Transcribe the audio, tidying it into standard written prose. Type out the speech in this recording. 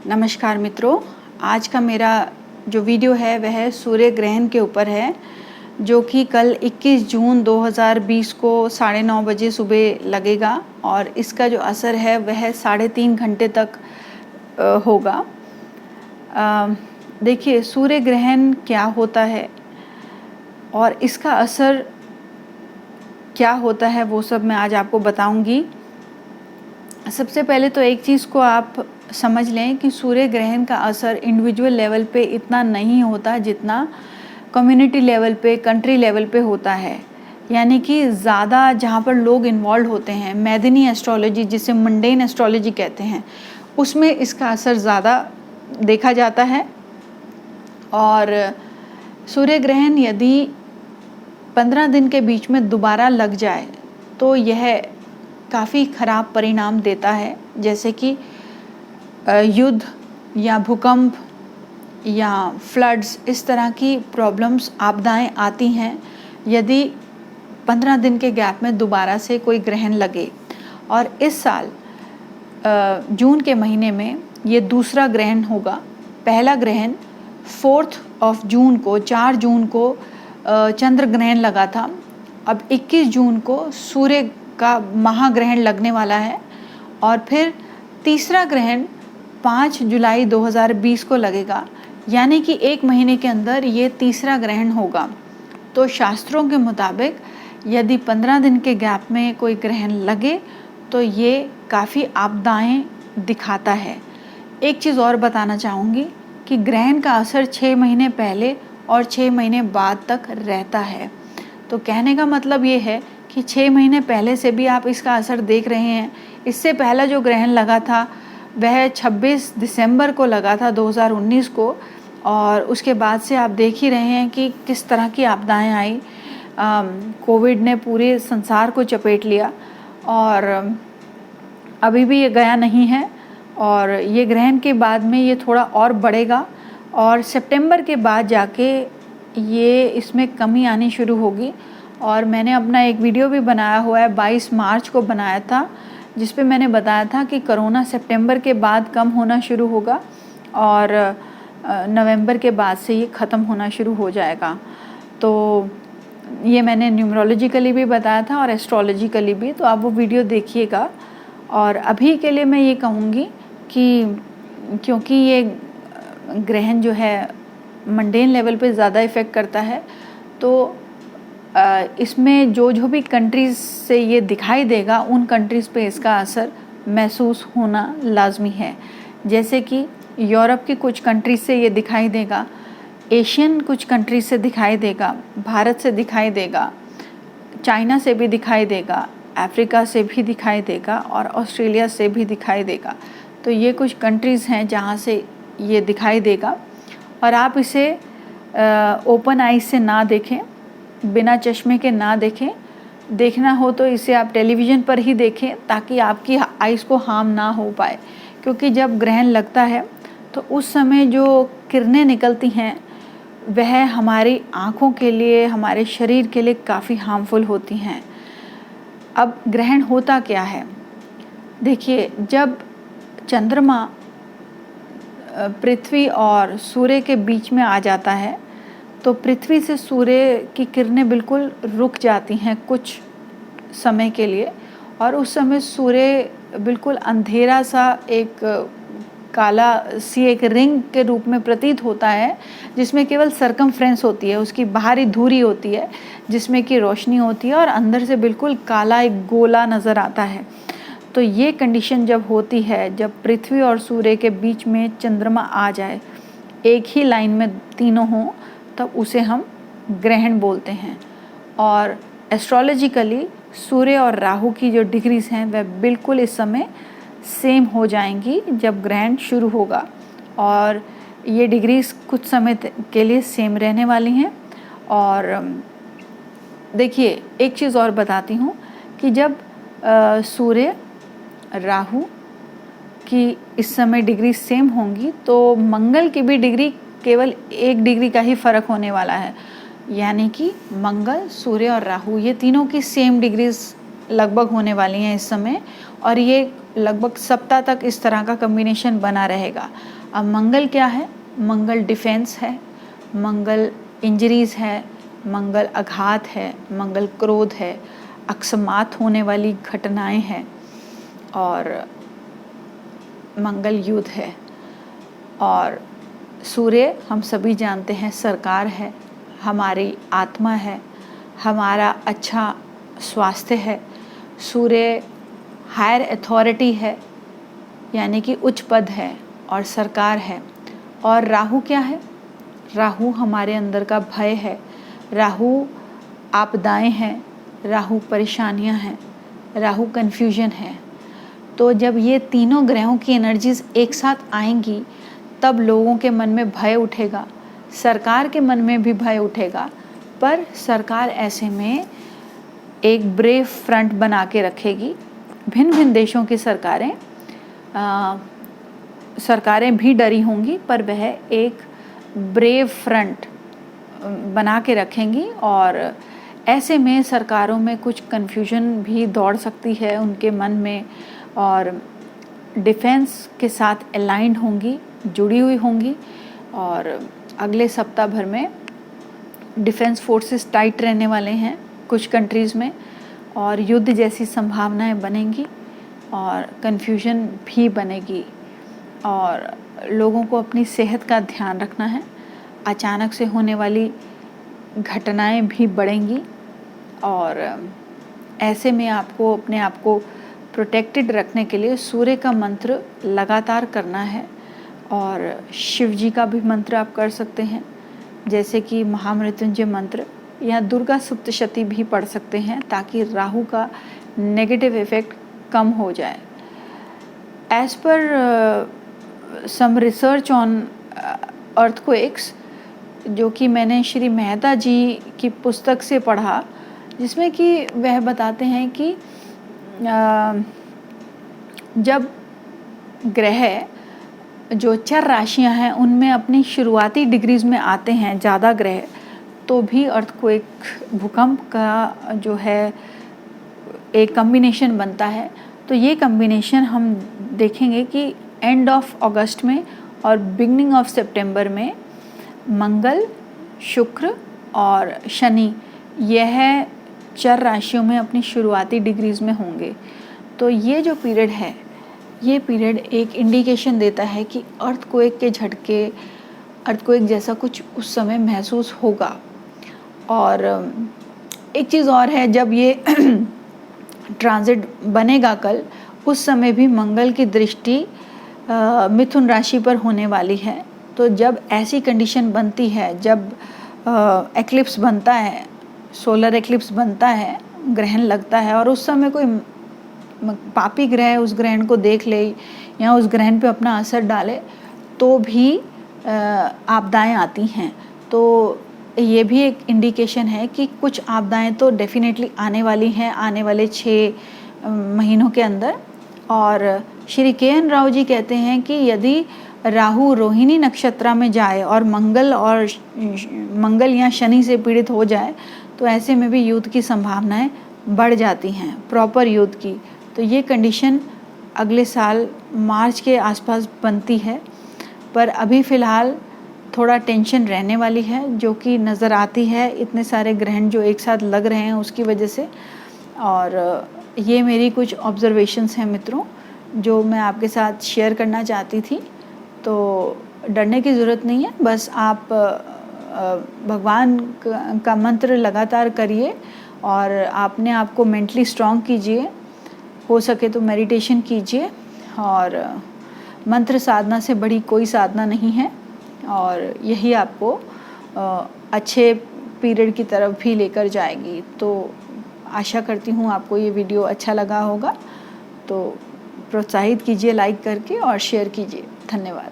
नमस्कार मित्रों, आज का मेरा जो वीडियो है वह सूर्य ग्रहण के ऊपर है, जो कि कल 21 जून 2020 को 9:30 बजे सुबह लगेगा और इसका जो असर है वह 3.5 घंटे तक होगा। देखिए, सूर्य ग्रहण क्या होता है और इसका असर क्या होता है वो सब मैं आज आपको बताऊंगी। सबसे पहले तो एक चीज़ को आप समझ लें कि सूर्य ग्रहण का असर इंडिविजुअल लेवल पे इतना नहीं होता जितना कम्युनिटी लेवल पे, कंट्री लेवल पे होता है। यानी कि ज़्यादा जहाँ पर लोग इन्वॉल्व होते हैं, मैदानी एस्ट्रोलॉजी जिसे मंडेन एस्ट्रोलॉजी कहते हैं, उसमें इसका असर ज़्यादा देखा जाता है। और सूर्य ग्रहण यदि 15 दिन के बीच में दोबारा लग जाए तो यह काफ़ी ख़राब परिणाम देता है, जैसे कि युद्ध या भूकंप या फ्लड्स, इस तरह की प्रॉब्लम्स, आपदाएं आती हैं यदि 15 दिन के गैप में दोबारा से कोई ग्रहण लगे। और इस साल जून के महीने में ये दूसरा ग्रहण होगा। पहला ग्रहण 4 जून को, 4 जून को चंद्र ग्रहण लगा था। अब 21 जून को सूर्य का महाग्रहण लगने वाला है और फिर तीसरा ग्रहण 5 जुलाई 2020 को लगेगा। यानी कि 1 महीने के अंदर ये तीसरा ग्रहण होगा। तो शास्त्रों के मुताबिक यदि 15 दिन के गैप में कोई ग्रहण लगे तो ये काफ़ी आपदाएं दिखाता है। एक चीज़ और बताना चाहूँगी कि ग्रहण का असर 6 महीने पहले और 6 महीने बाद तक रहता है। तो कहने का मतलब ये है कि 6 महीने पहले से भी आप इसका असर देख रहे हैं। इससे पहला जो ग्रहण लगा था वह 26 दिसंबर को लगा था 2019 को, और उसके बाद से आप देख ही रहे हैं कि किस तरह की आपदाएं आई। कोविड ने पूरे संसार को चपेट लिया और अभी भी ये गया नहीं है। और ये ग्रहण के बाद में ये थोड़ा और बढ़ेगा और सितंबर के बाद जाके ये इसमें कमी आनी शुरू होगी। और मैंने अपना एक वीडियो भी बनाया हुआ है, 22 मार्च को बनाया था, जिस पे मैंने बताया था कि कोरोना सितंबर के बाद कम होना शुरू होगा और नवंबर के बाद से ये ख़त्म होना शुरू हो जाएगा। तो ये मैंने न्यूमरोलॉजिकली भी बताया था और एस्ट्रोलॉजिकली भी, तो आप वो वीडियो देखिएगा। और अभी के लिए मैं ये कहूँगी कि क्योंकि ये ग्रहण जो है मंडेन लेवल पे ज़्यादा इफ़ेक्ट करता है, तो इसमें जो भी कंट्रीज़ से ये दिखाई देगा उन कंट्रीज़ पे इसका असर महसूस होना लाजमी है। जैसे कि यूरोप की कुछ कंट्रीज़ से ये दिखाई देगा, एशियन कुछ कंट्रीज़ से दिखाई देगा, भारत से दिखाई देगा, चाइना से भी दिखाई देगा, अफ्रीका से भी दिखाई देगा और ऑस्ट्रेलिया से भी दिखाई देगा। तो ये कुछ कंट्रीज़ हैं जहाँ से ये दिखाई देगा। और आप इसे ओपन आइज से ना देखें, बिना चश्मे के ना देखें। देखना हो तो इसे आप टेलीविज़न पर ही देखें ताकि आपकी आइज़ को हार्म ना हो पाए। क्योंकि जब ग्रहण लगता है तो उस समय जो किरणें निकलती हैं वह हमारी आँखों के लिए, हमारे शरीर के लिए काफ़ी हार्मफुल होती हैं। अब ग्रहण होता क्या है? देखिए, जब चंद्रमा पृथ्वी और सूर्य के बीच में आ जाता है तो पृथ्वी से सूर्य की किरणें बिल्कुल रुक जाती हैं कुछ समय के लिए, और उस समय सूर्य बिल्कुल अंधेरा सा, एक काला सी एक रिंग के रूप में प्रतीत होता है, जिसमें केवल सरकमफ्रेंस होती है, उसकी बाहरी धुरी होती है जिसमें कि रोशनी होती है और अंदर से बिल्कुल काला एक गोला नज़र आता है। तो ये कंडीशन जब होती है, जब पृथ्वी और सूर्य के बीच में चंद्रमा आ जाए, एक ही लाइन में तीनों हों, तब उसे हम ग्रहण बोलते हैं। और एस्ट्रोलॉजिकली सूर्य और राहु की जो डिग्रीज हैं वह बिल्कुल इस समय सेम हो जाएंगी जब ग्रहण शुरू होगा, और ये डिग्रीज कुछ समय के लिए सेम रहने वाली हैं। और देखिए, एक चीज़ और बताती हूँ कि जब सूर्य राहु की इस समय डिग्री सेम होंगी तो मंगल की भी डिग्री केवल 1 डिग्री का ही फ़र्क होने वाला है। यानी कि मंगल, सूर्य और राहु ये तीनों की सेम डिग्रीज लगभग होने वाली हैं इस समय, और ये लगभग सप्ताह तक इस तरह का कम्बिनेशन बना रहेगा। अब मंगल क्या है? मंगल डिफेंस है, मंगल इंजरीज़ है, मंगल आघात है, मंगल क्रोध है, अकस्मात होने वाली घटनाएं हैं, और मंगल युद्ध है। और सूर्य हम सभी जानते हैं सरकार है, हमारी आत्मा है, हमारा अच्छा स्वास्थ्य है। सूर्य हायर अथॉरिटी है, यानी कि उच्च पद है और सरकार है। और राहु क्या है? राहु हमारे अंदर का भय है, राहु आपदाएं हैं, राहु परेशानियां हैं, राहु कन्फ्यूजन है। तो जब ये तीनों ग्रहों की एनर्जीज एक साथ आएंगी तब लोगों के मन में भय उठेगा, सरकार के मन में भी भय उठेगा। पर सरकार ऐसे में एक ब्रेव फ्रंट बना के रखेगी। भिन्न भिन्न देशों की सरकारें भी डरी होंगी, पर वह एक ब्रेव फ्रंट बना के रखेंगी। और ऐसे में सरकारों में कुछ कन्फ्यूजन भी दौड़ सकती है उनके मन में, और डिफेंस के साथ अलाइंड होंगी, जुड़ी हुई होंगी। और अगले सप्ताह भर में डिफेंस फोर्सेस टाइट रहने वाले हैं कुछ कंट्रीज़ में, और युद्ध जैसी संभावनाएं बनेंगी और कन्फ्यूजन भी बनेगी। और लोगों को अपनी सेहत का ध्यान रखना है। अचानक से होने वाली घटनाएं भी बढ़ेंगी, और ऐसे में आपको अपने आप को प्रोटेक्टेड रखने के लिए सूर्य का मंत्र लगातार करना है। और शिव जी का भी मंत्र आप कर सकते हैं, जैसे कि महामृत्युंजय मंत्र, या दुर्गा सप्तशती भी पढ़ सकते हैं, ताकि राहु का नेगेटिव इफ़ेक्ट कम हो जाए। As per some research on earthquakes, जो कि मैंने श्री मेहता जी की पुस्तक से पढ़ा, जिसमें कि वह बताते हैं कि जब ग्रह जो चर राशियां हैं उनमें अपनी शुरुआती डिग्रीज में आते हैं ज़्यादा ग्रह, तो भी अर्थक्वेक, भूकंप का जो है एक कम्बिनेशन बनता है। तो ये कम्बिनेशन हम देखेंगे कि एंड ऑफ अगस्त में और बिगनिंग ऑफ सितंबर में मंगल, शुक्र और शनि यह चर राशियों में अपनी शुरुआती डिग्रीज में होंगे। तो ये जो पीरियड है, ये पीरियड एक इंडिकेशन देता है कि अर्थक्वेक के झटके, अर्थक्वेक जैसा कुछ उस समय महसूस होगा। और एक चीज़ और है, जब ये ट्रांजिट बनेगा कल, उस समय भी मंगल की दृष्टि मिथुन राशि पर होने वाली है। तो जब ऐसी कंडीशन बनती है, जब एक्लिप्स बनता है, सोलर एक्लिप्स बनता है, ग्रहण लगता है, और उस समय कोई पापी ग्रह उस ग्रहण को देख ले या उस ग्रहण पे अपना असर डाले, तो भी आपदाएं आती हैं। तो ये भी एक इंडिकेशन है कि कुछ आपदाएं तो डेफिनेटली आने वाली हैं आने वाले 6 महीनों के अंदर। और श्री के.एन. राव जी कहते हैं कि यदि राहु रोहिणी नक्षत्र में जाए और मंगल या शनि से पीड़ित हो जाए, तो ऐसे में भी युद्ध की संभावनाएं बढ़ जाती हैं, प्रॉपर युद्ध की। तो ये कंडीशन अगले साल मार्च के आसपास बनती है। पर अभी फ़िलहाल थोड़ा टेंशन रहने वाली है, जो कि नज़र आती है इतने सारे ग्रहण जो एक साथ लग रहे हैं उसकी वजह से। और ये मेरी कुछ ऑब्जर्वेशंस हैं मित्रों, जो मैं आपके साथ शेयर करना चाहती थी। तो डरने की ज़रूरत नहीं है, बस आप भगवान का मंत्र लगातार करिए, और आपने आपको मेंटली स्ट्रॉन्ग कीजिए, हो सके तो मेडिटेशन कीजिए। और मंत्र साधना से बड़ी कोई साधना नहीं है, और यही आपको अच्छे पीरियड की तरफ भी लेकर जाएगी। तो आशा करती हूँ आपको ये वीडियो अच्छा लगा होगा। तो प्रोत्साहित कीजिए लाइक करके और शेयर कीजिए। धन्यवाद।